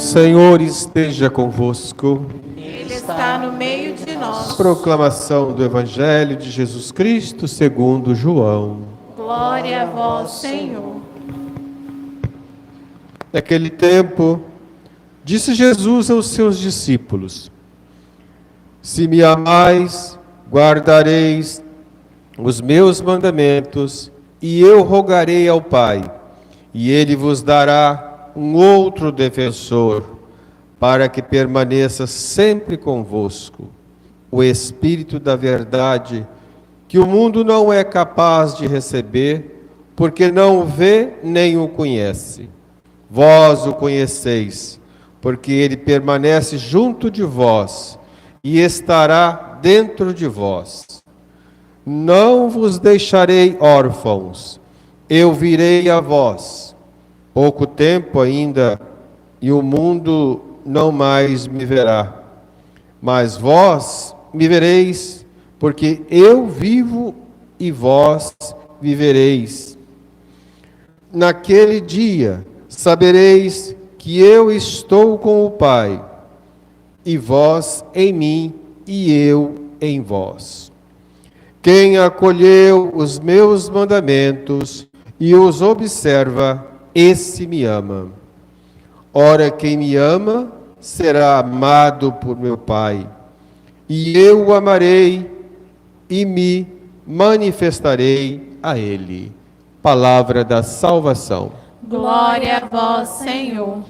Senhor esteja convosco. Ele está no meio de nós. Proclamação do Evangelho de Jesus Cristo segundo João. Glória a vós, Senhor. Naquele tempo, disse Jesus aos seus discípulos: Se me amais, guardareis os meus mandamentos, e eu rogarei ao Pai, e ele vos dará um outro defensor, para que permaneça sempre convosco, o Espírito da verdade, que o mundo não é capaz de receber, porque não o vê nem o conhece. Vós o conheceis, porque ele permanece junto de vós e estará dentro de vós. Não vos deixarei órfãos, eu virei a vós. Pouco tempo ainda, e o mundo não mais me verá. Mas vós me vereis, porque eu vivo e vós vivereis. Naquele dia sabereis que eu estou com o Pai, e vós em mim, e eu em vós. Quem acolheu os meus mandamentos e os observa, esse me ama. Ora, quem me ama será amado por meu Pai, e eu o amarei e me manifestarei a ele. Palavra da salvação. Glória a vós, Senhor.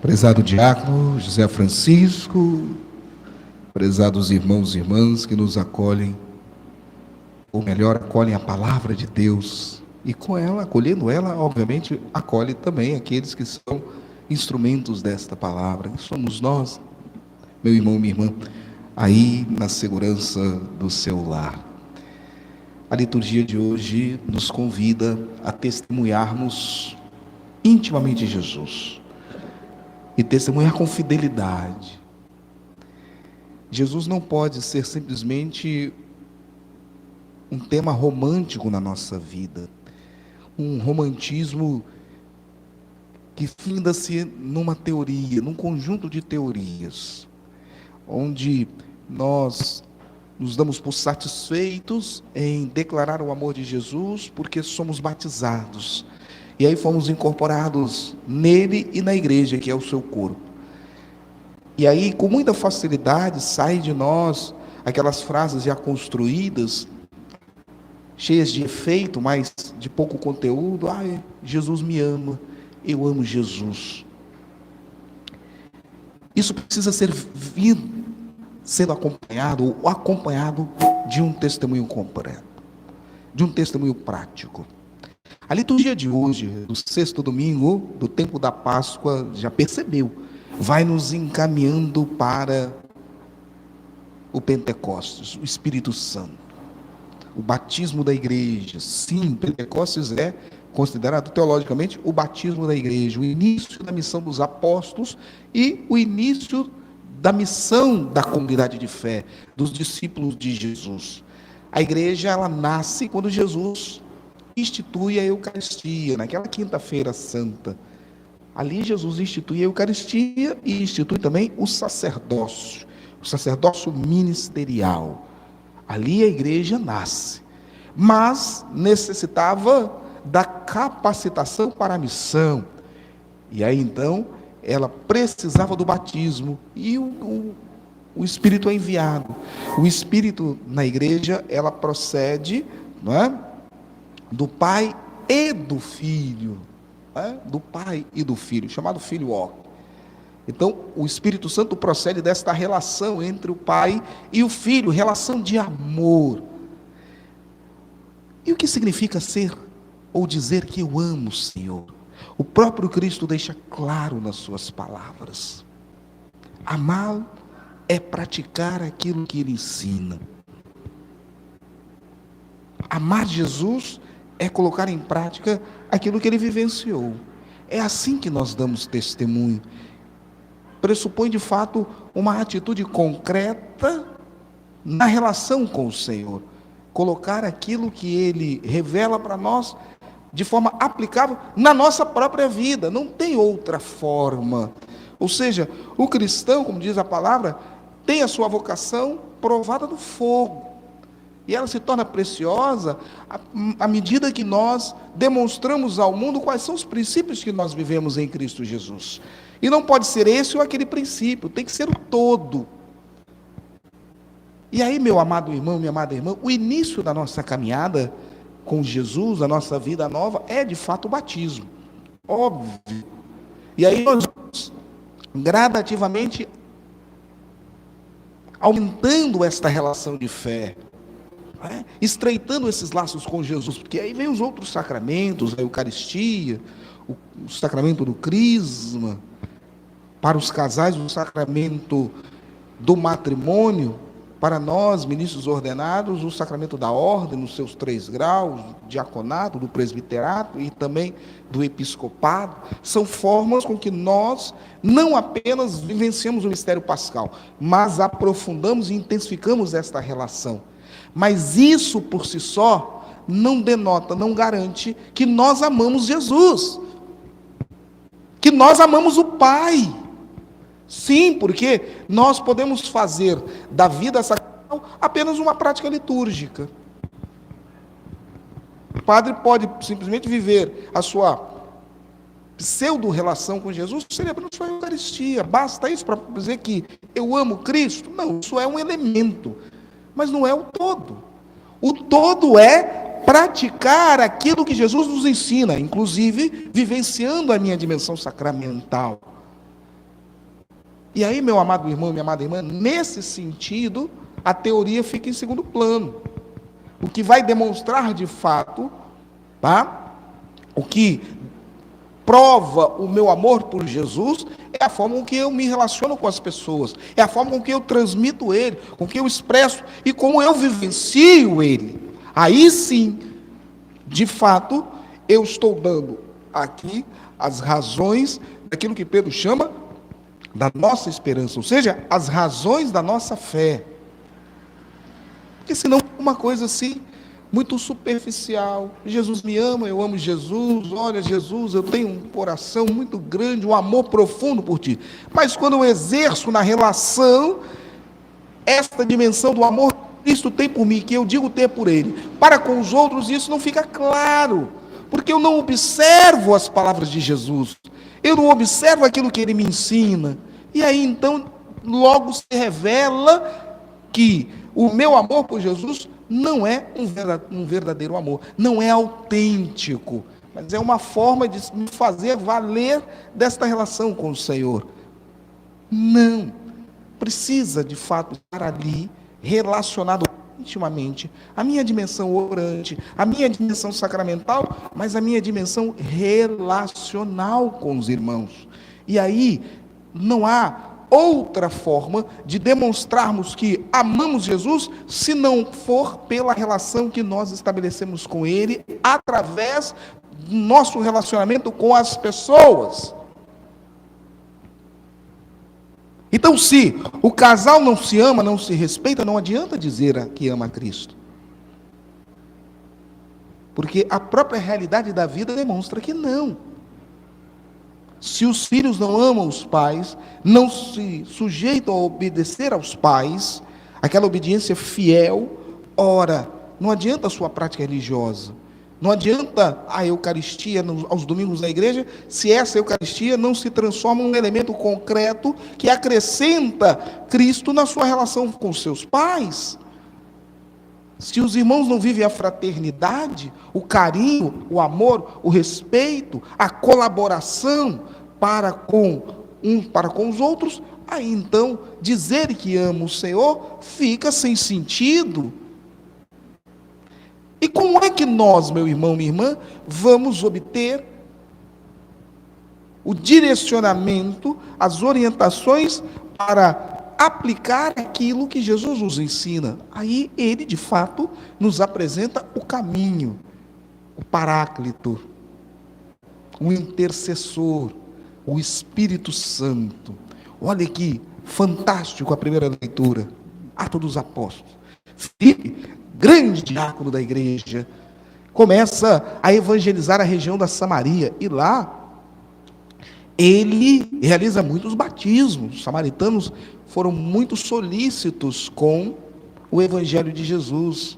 Prezado diácono José Francisco, prezados irmãos e irmãs que nos acolhem, ou melhor, acolhem a palavra de Deus, e com ela, acolhendo ela, obviamente, acolhe também aqueles que são instrumentos desta palavra, que somos nós, meu irmão e minha irmã, aí na segurança do seu lar. A liturgia de hoje nos convida a testemunharmos intimamente Jesus, e testemunhar com fidelidade. Jesus não pode ser simplesmente um tema romântico na nossa vida, um romantismo que finda-se numa teoria, num conjunto de teorias, onde nós nos damos por satisfeitos em declarar o amor de Jesus porque somos batizados. E aí fomos incorporados nele e na igreja, que é o seu corpo. E aí, com muita facilidade, sai de nós aquelas frases já construídas, cheias de efeito, mas de pouco conteúdo. Jesus me ama, eu amo Jesus. Isso precisa ser sendo acompanhado, ou acompanhado de um testemunho completo, de um testemunho prático. A liturgia de hoje, do sexto domingo, do tempo da Páscoa, já percebeu, vai nos encaminhando para o Pentecostes, o Espírito Santo, o batismo da igreja. Sim, Pentecostes é considerado teologicamente o batismo da igreja, o início da missão dos apóstolos e o início da missão da comunidade de fé, dos discípulos de Jesus. A igreja, ela nasce quando Jesus institui a Eucaristia, naquela quinta-feira santa. Ali Jesus institui a Eucaristia e institui também o sacerdócio ministerial. Ali a igreja nasce, mas necessitava da capacitação para a missão. E aí então ela precisava do batismo e o Espírito é enviado. O Espírito na igreja, ela procede, não é? Do Pai e do Filho, do Pai e do Filho, chamado Filioque. Então, o Espírito Santo procede desta relação entre o Pai e o Filho, relação de amor. E o que significa ser ou dizer que eu amo o Senhor? O próprio Cristo deixa claro nas suas palavras. Amá-lo é praticar aquilo que ele ensina. Amar Jesus é colocar em prática aquilo que ele vivenciou. É assim que nós damos testemunho. Pressupõe de fato uma atitude concreta na relação com o Senhor. Colocar aquilo que ele revela para nós de forma aplicável na nossa própria vida. Não tem outra forma. Ou seja, o cristão, como diz a palavra, tem a sua vocação provada no fogo. E ela se torna preciosa à medida que nós demonstramos ao mundo quais são os princípios que nós vivemos em Cristo Jesus. E não pode ser esse ou aquele princípio, tem que ser o todo. E aí, meu amado irmão, minha amada irmã, o início da nossa caminhada com Jesus, a nossa vida nova, é de fato o batismo. Óbvio. E aí nós vamos gradativamente aumentando esta relação de fé, estreitando esses laços com Jesus, porque aí vem os outros sacramentos, a Eucaristia, o sacramento do crisma, para os casais, o sacramento do matrimônio, para nós, ministros ordenados, o sacramento da ordem, nos seus 3 graus, diaconato, do presbiterato e também do episcopado, são formas com que nós não apenas vivenciamos o mistério pascal, mas aprofundamos e intensificamos esta relação. Mas isso por si só não denota, não garante que nós amamos Jesus, que nós amamos o Pai. Sim, porque nós podemos fazer da vida sacramental apenas uma prática litúrgica. O padre pode simplesmente viver a sua pseudo-relação com Jesus celebrando sua Eucaristia. Basta isso para dizer que eu amo Cristo? Não, isso é um elemento, mas não é o todo. O todo é praticar aquilo que Jesus nos ensina, inclusive vivenciando a minha dimensão sacramental. E aí, meu amado irmão, minha amada irmã, nesse sentido, a teoria fica em segundo plano. O que vai demonstrar de fato, tá? O que prova o meu amor por Jesus é a forma com que eu me relaciono com as pessoas, é a forma com que eu transmito Ele, com que eu expresso e como eu vivencio Ele. Aí sim, de fato, eu estou dando aqui as razões daquilo que Pedro chama da nossa esperança, ou seja, as razões da nossa fé. Porque senão uma coisa assim, muito superficial. Jesus me ama, eu amo Jesus, olha Jesus, eu tenho um coração muito grande, um amor profundo por ti. Mas quando eu exerço na relação, esta dimensão do amor que Cristo tem por mim, que eu digo ter por Ele, para com os outros, isso não fica claro. Porque eu não observo as palavras de Jesus. Eu não observo aquilo que Ele me ensina. E aí, então, logo se revela que o meu amor por Jesus não é um verdadeiro amor, não é autêntico, mas é uma forma de me fazer valer desta relação com o Senhor. Não, precisa de fato estar ali, relacionado intimamente, a minha dimensão orante, a minha dimensão sacramental, mas a minha dimensão relacional com os irmãos. E aí, não há outra forma de demonstrarmos que amamos Jesus, se não for pela relação que nós estabelecemos com Ele, através do nosso relacionamento com as pessoas. Então, se o casal não se ama, não se respeita, não adianta dizer que ama a Cristo. Porque a própria realidade da vida demonstra que não. Se os filhos não amam os pais, não se sujeitam a obedecer aos pais, aquela obediência fiel, ora, não adianta a sua prática religiosa, não adianta a Eucaristia aos domingos na igreja, se essa Eucaristia não se transforma em um elemento concreto que acrescenta Cristo na sua relação com seus pais. Se os irmãos não vivem a fraternidade, o carinho, o amor, o respeito, a colaboração para com os outros, aí então dizer que ama o Senhor fica sem sentido. E como é que nós, meu irmão, minha irmã, vamos obter o direcionamento, as orientações para aplicar aquilo que Jesus nos ensina? Aí ele, de fato, nos apresenta o caminho. o Paráclito, o intercessor, o Espírito Santo. Olha que fantástico a primeira leitura, Atos dos Apóstolos. Filipe, grande diácono da igreja, começa a evangelizar a região da Samaria, e lá ele realiza muitos batismos. Os samaritanos foram muito solícitos com o evangelho de Jesus.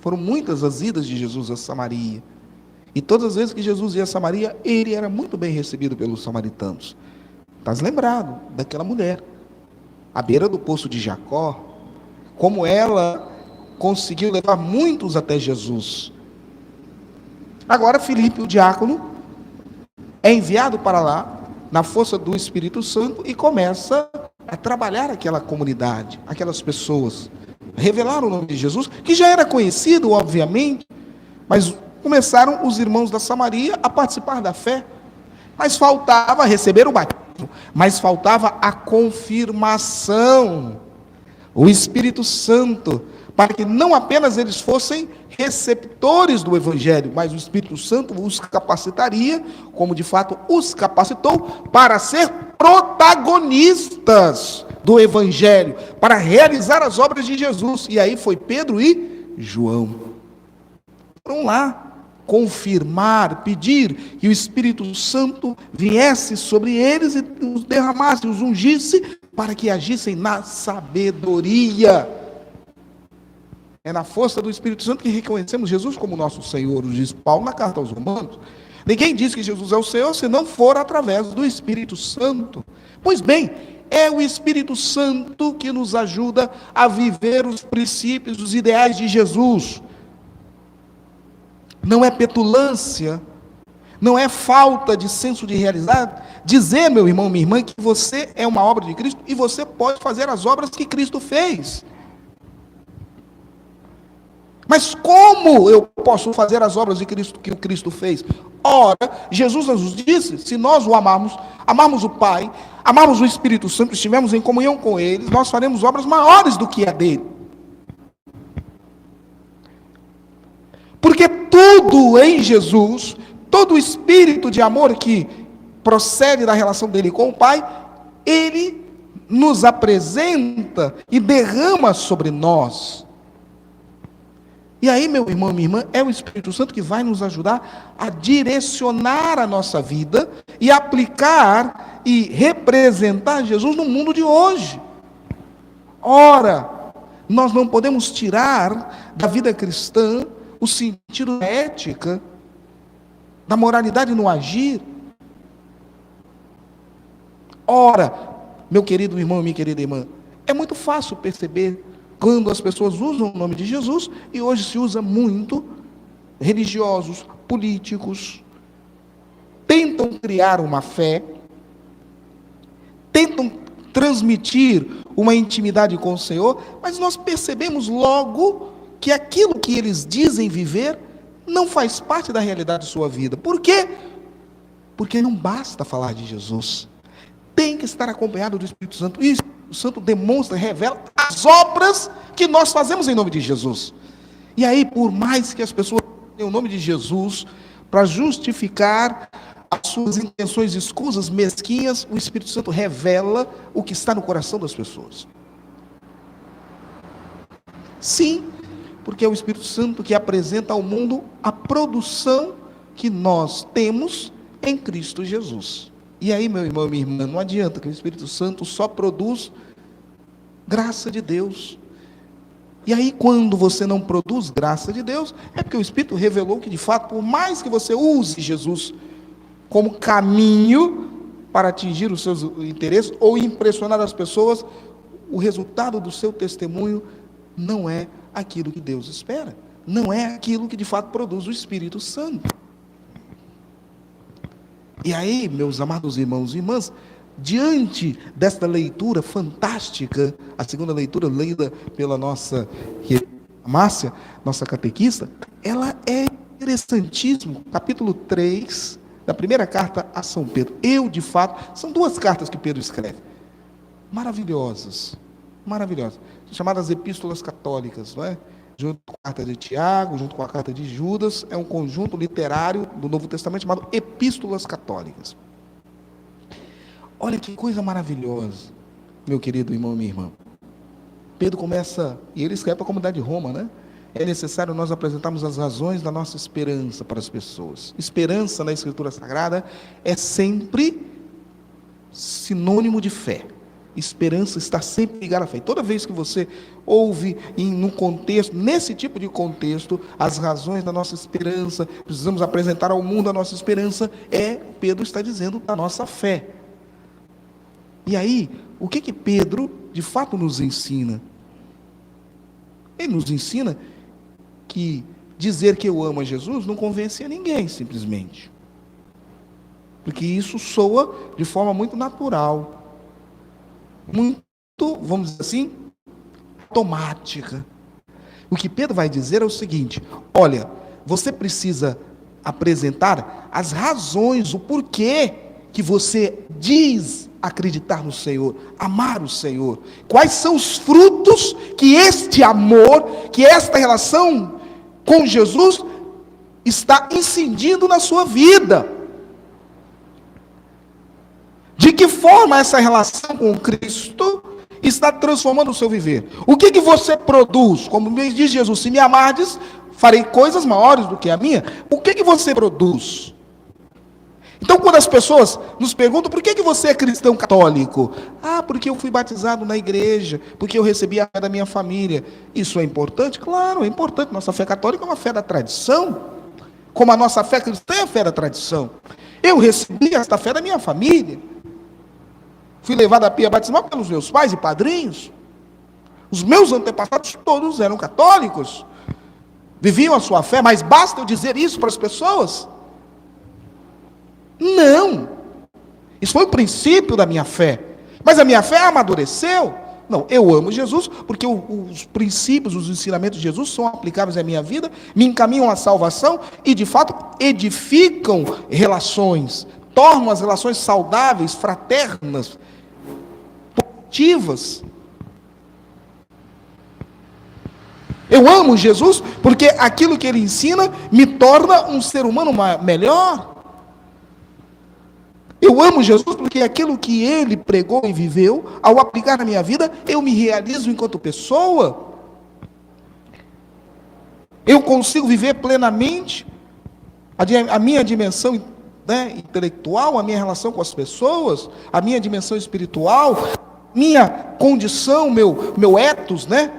Foram muitas as idas de Jesus a Samaria. E todas as vezes que Jesus ia a Samaria, ele era muito bem recebido pelos samaritanos. Estás lembrado daquela mulher, à beira do poço de Jacó, como ela conseguiu levar muitos até Jesus. Agora Filipe, o diácono, é enviado para lá, na força do Espírito Santo, e começa a trabalhar aquela comunidade, aquelas pessoas, revelar o nome de Jesus, que já era conhecido, obviamente, mas começaram os irmãos da Samaria a participar da fé, mas faltava receber o batismo, mas faltava a confirmação, o Espírito Santo, para que não apenas eles fossem receptores do Evangelho, mas o Espírito Santo os capacitaria, como de fato os capacitou, para ser protagonistas do Evangelho, para realizar as obras de Jesus. E aí foi Pedro e João. Foram lá confirmar, pedir que o Espírito Santo viesse sobre eles e os derramasse, os ungisse, para que agissem na sabedoria. É na força do Espírito Santo que reconhecemos Jesus como nosso Senhor, diz Paulo na carta aos Romanos. Ninguém diz que Jesus é o Senhor se não for através do Espírito Santo. Pois bem, é o Espírito Santo que nos ajuda a viver os princípios, os ideais de Jesus. Não é petulância, não é falta de senso de realidade dizer, meu irmão, minha irmã, que você é uma obra de Cristo e você pode fazer as obras que Cristo fez. Mas como eu posso fazer as obras de Cristo que o Cristo fez? Ora, Jesus nos disse, se nós o amarmos, amarmos o Pai, amarmos o Espírito Santo, estivermos em comunhão com Ele, nós faremos obras maiores do que a dele. Porque tudo em Jesus, todo o espírito de amor que procede da relação dele com o Pai, ele nos apresenta e derrama sobre nós. E aí, meu irmão, minha irmã, é o Espírito Santo que vai nos ajudar a direcionar a nossa vida e aplicar e representar Jesus no mundo de hoje. Ora, nós não podemos tirar da vida cristã o sentido da ética, da moralidade no agir. Ora, meu querido irmão e minha querida irmã, é muito fácil perceber quando as pessoas usam o nome de Jesus, e hoje se usa muito, religiosos, políticos, tentam criar uma fé, tentam transmitir uma intimidade com o Senhor, mas nós percebemos logo que aquilo que eles dizem viver não faz parte da realidade de sua vida. Por quê? Porque não basta falar de Jesus. Tem que estar acompanhado do Espírito Santo. E o Espírito Santo demonstra, revela as obras que nós fazemos em nome de Jesus. E aí, por mais que as pessoas tenham o nome de Jesus para justificar as suas intenções escusas, mesquinhas, o Espírito Santo revela o que está no coração das pessoas. Sim, porque é o Espírito Santo que apresenta ao mundo a produção que nós temos em Cristo Jesus. E aí, meu irmão e minha irmã, não adianta que o Espírito Santo só produz graça de Deus. E aí, quando você não produz graça de Deus, é porque o Espírito revelou que, de fato, por mais que você use Jesus como caminho para atingir os seus interesses ou impressionar as pessoas, o resultado do seu testemunho não é aquilo que Deus espera. Não é aquilo que, de fato, produz o Espírito Santo. E aí, meus amados irmãos e irmãs, diante desta leitura fantástica, a segunda leitura lida pela nossa Márcia, nossa catequista, ela é interessantíssima. Capítulo 3 da primeira carta a São Pedro. De fato, são duas cartas que Pedro escreve. Maravilhosas, maravilhosas. São chamadas epístolas católicas, não é? junto com a carta de Tiago, junto com a carta de Judas, é um conjunto literário do Novo Testamento chamado Epístolas Católicas. Olha que coisa maravilhosa, meu querido irmão e minha irmã. Pedro começa, e ele escreve para a comunidade de Roma, né? É necessário nós apresentarmos as razões da nossa esperança para as pessoas. Esperança na Escritura Sagrada é sempre sinônimo de fé. Esperança está sempre ligada à fé. Toda vez que você ouve num contexto, nesse tipo de contexto, as razões da nossa esperança, precisamos apresentar ao mundo a nossa esperança, Pedro está dizendo da nossa fé. E aí, o que Pedro de fato nos ensina? Ele nos ensina que dizer que eu amo a Jesus não convence a ninguém, simplesmente. Porque isso soa de forma muito natural, muito, vamos dizer assim, automática. O que Pedro vai dizer é o seguinte: olha, você precisa apresentar as razões, o porquê que você diz acreditar no Senhor, amar o Senhor. Quais são os frutos que este amor, que esta relação com Jesus está incidindo na sua vida? De que forma essa relação com Cristo está transformando o seu viver? O que você produz? Como diz Jesus, se me amardes, farei coisas maiores do que a minha. O que você produz? Então, quando as pessoas nos perguntam, por que você é cristão católico? Ah, porque eu fui batizado na igreja, porque eu recebi a fé da minha família. Isso é importante? Claro, é importante. Nossa fé católica é uma fé da tradição, como a nossa fé cristã é a fé da tradição. Eu recebi esta fé da minha família. Fui levado à pia batismal pelos meus pais e padrinhos. Os meus antepassados todos eram católicos, viviam a sua fé, mas basta eu dizer isso para as pessoas? Não, isso foi o princípio da minha fé, mas a minha fé amadureceu. Não, eu amo Jesus, porque os princípios, os ensinamentos de Jesus são aplicáveis à minha vida, me encaminham à salvação e de fato edificam relações, tornam as relações saudáveis, fraternas, positivas. Eu amo Jesus porque aquilo que ele ensina me torna um ser humano melhor. Eu amo Jesus porque aquilo que ele pregou e viveu, ao aplicar na minha vida, eu me realizo enquanto pessoa. Eu consigo viver plenamente a minha dimensão, né, intelectual, a minha relação com as pessoas, a minha dimensão espiritual, minha condição, meu ethos, né?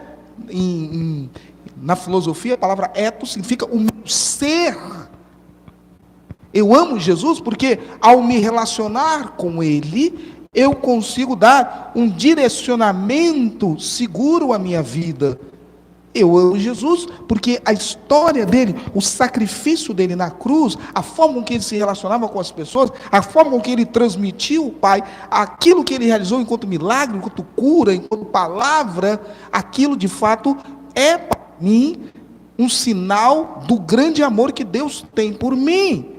Na filosofia, a palavra ethos significa o meu ser. Eu amo Jesus porque, ao me relacionar com Ele, eu consigo dar um direcionamento seguro à minha vida. Eu amo Jesus porque a história dele, o sacrifício dele na cruz, a forma com que ele se relacionava com as pessoas, a forma com que ele transmitiu o Pai, aquilo que ele realizou enquanto milagre, enquanto cura, enquanto palavra, aquilo de fato é para mim um sinal do grande amor que Deus tem por mim.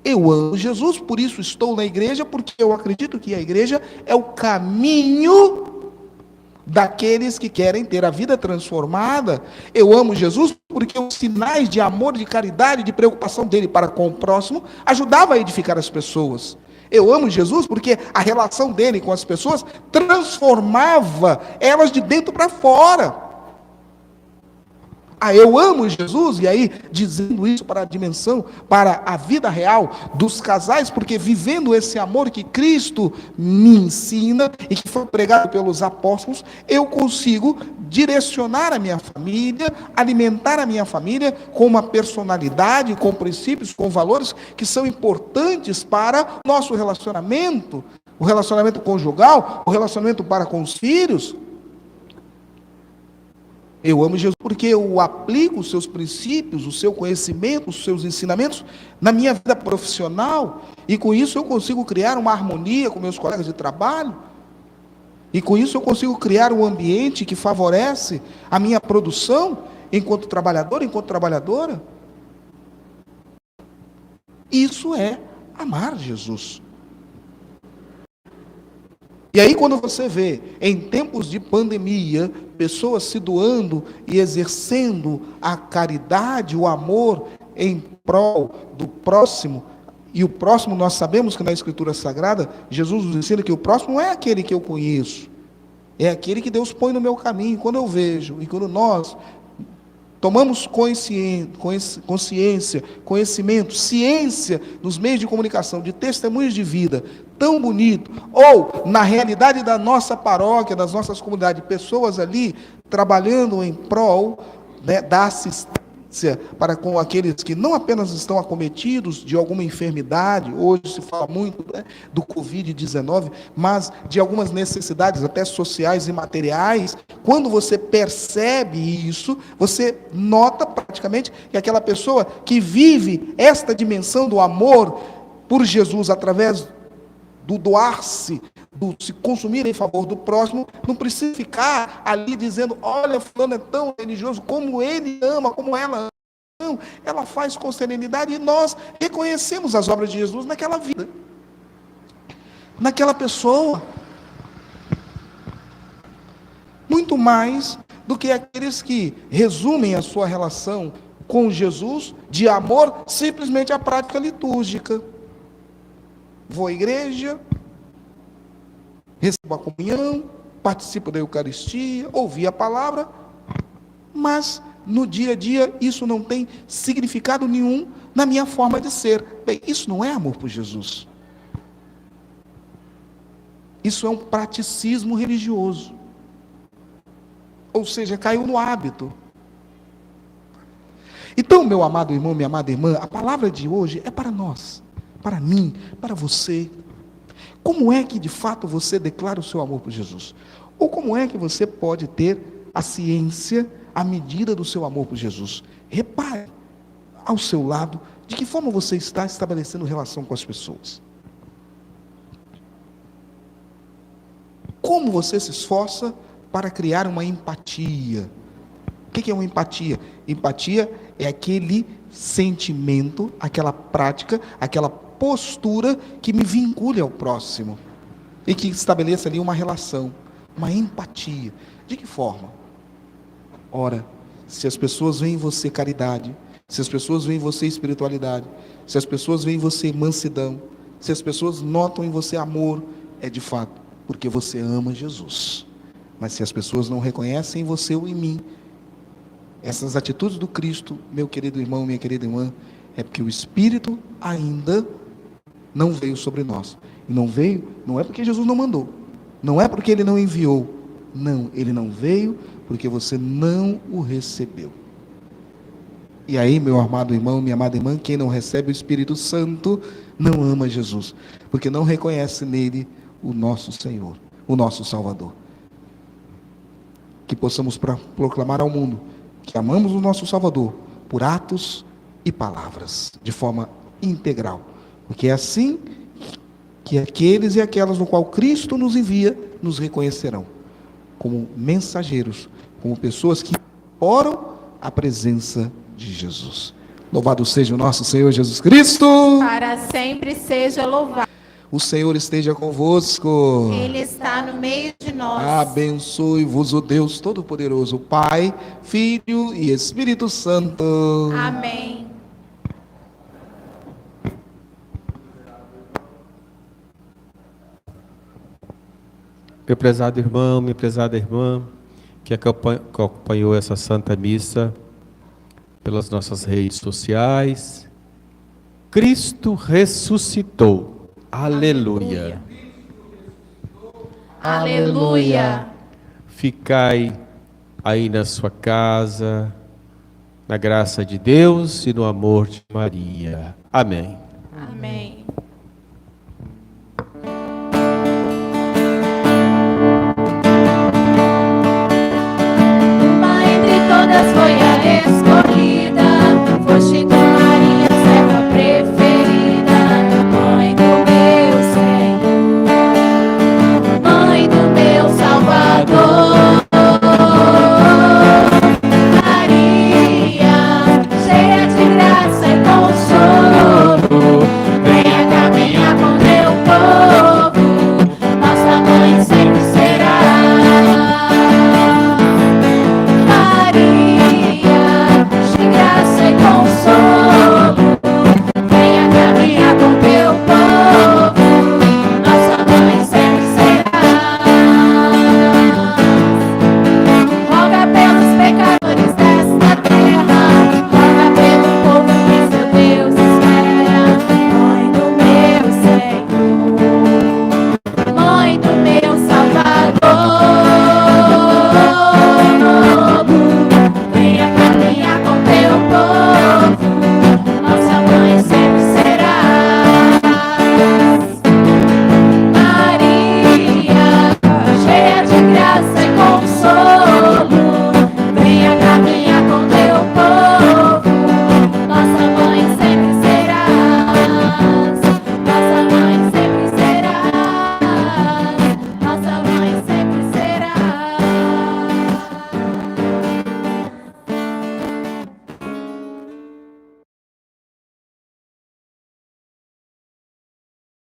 Eu amo Jesus, por isso estou na igreja, porque eu acredito que a igreja é o caminho daqueles que querem ter a vida transformada. Eu amo Jesus porque os sinais de amor, de caridade, de preocupação dele para com o próximo ajudava a edificar as pessoas. Eu amo Jesus porque a relação dele com as pessoas transformava elas de dentro para fora. Eu amo Jesus, e aí dizendo isso para a dimensão, para a vida real dos casais, porque vivendo esse amor que Cristo me ensina e que foi pregado pelos apóstolos, eu consigo direcionar a minha família, alimentar a minha família com uma personalidade, com princípios, com valores que são importantes para o nosso relacionamento, o relacionamento conjugal, o relacionamento para com os filhos. Eu amo Jesus porque eu aplico os seus princípios, o seu conhecimento, os seus ensinamentos na minha vida profissional, e com isso eu consigo criar uma harmonia com meus colegas de trabalho, e com isso eu consigo criar um ambiente que favorece a minha produção enquanto trabalhador, enquanto trabalhadora. Isso é amar Jesus. E aí, quando você vê, em tempos de pandemia, pessoas se doando e exercendo a caridade, o amor em prol do próximo, e o próximo, nós sabemos que na Escritura Sagrada, Jesus nos ensina que o próximo não é aquele que eu conheço, é aquele que Deus põe no meu caminho. Quando eu vejo, e quando nós tomamos consciência, conhecimento, ciência nos meios de comunicação, de testemunhos de vida, tão bonito, ou na realidade da nossa paróquia, das nossas comunidades, pessoas ali trabalhando em prol, né, da assistência para com aqueles que não apenas estão acometidos de alguma enfermidade, hoje se fala muito, né, do Covid-19, mas de algumas necessidades até sociais e materiais. Quando você percebe isso, você nota praticamente que aquela pessoa que vive esta dimensão do amor por Jesus através do doar-se, do se consumir em favor do próximo, não precisa ficar ali dizendo, olha, fulano é tão religioso, como ele ama, como ela ama. Não, ela faz com serenidade e nós reconhecemos as obras de Jesus naquela vida, naquela pessoa. Muito mais do que aqueles que resumem a sua relação com Jesus de amor simplesmente à prática litúrgica. Vou à igreja, recebo a comunhão, participo da Eucaristia, ouvi a palavra, mas no dia a dia isso não tem significado nenhum na minha forma de ser. Bem, isso não é amor por Jesus. Isso é um praticismo religioso. Ou seja, caiu no hábito. Então, meu amado irmão, minha amada irmã, a palavra de hoje é para nós, para mim, para você. Como é que de fato você declara o seu amor por Jesus? Ou como é que você pode ter a ciência, a medida do seu amor por Jesus? Repare ao seu lado de que forma você está estabelecendo relação com as pessoas. Como você se esforça para criar uma empatia? O que é uma empatia? Empatia é aquele sentimento, aquela prática, aquela postura que me vincule ao próximo e que estabeleça ali uma relação, uma empatia. De que forma? Ora, se as pessoas veem em você caridade, se as pessoas veem em você espiritualidade, se as pessoas veem em você mansidão, se as pessoas notam em você amor, é de fato porque você ama Jesus. Mas se as pessoas não reconhecem em você ou em mim essas atitudes do Cristo, meu querido irmão, minha querida irmã, é porque o Espírito ainda não veio sobre nós. E não veio, não é porque Jesus não mandou, não é porque Ele não enviou, não, Ele não veio porque você não o recebeu. E aí, meu amado irmão, minha amada irmã, quem não recebe o Espírito Santo, não ama Jesus, porque não reconhece nele o nosso Senhor, o nosso Salvador. Que possamos proclamar ao mundo que amamos o nosso Salvador por atos e palavras, de forma integral, porque é assim que aqueles e aquelas no qual Cristo nos envia, nos reconhecerão como mensageiros, como pessoas que oram a presença de Jesus. Louvado seja o nosso Senhor Jesus Cristo. Para sempre seja louvado. O Senhor esteja convosco. Ele está no meio de nós. Abençoe-vos o Deus Todo-Poderoso, Pai, Filho e Espírito Santo. Amém. Meu prezado irmão, minha prezada irmã, que acompanhou essa Santa Missa pelas nossas redes sociais, Cristo ressuscitou. Aleluia. Aleluia. Ficai aí na sua casa, na graça de Deus e no amor de Maria. Amém. Amém.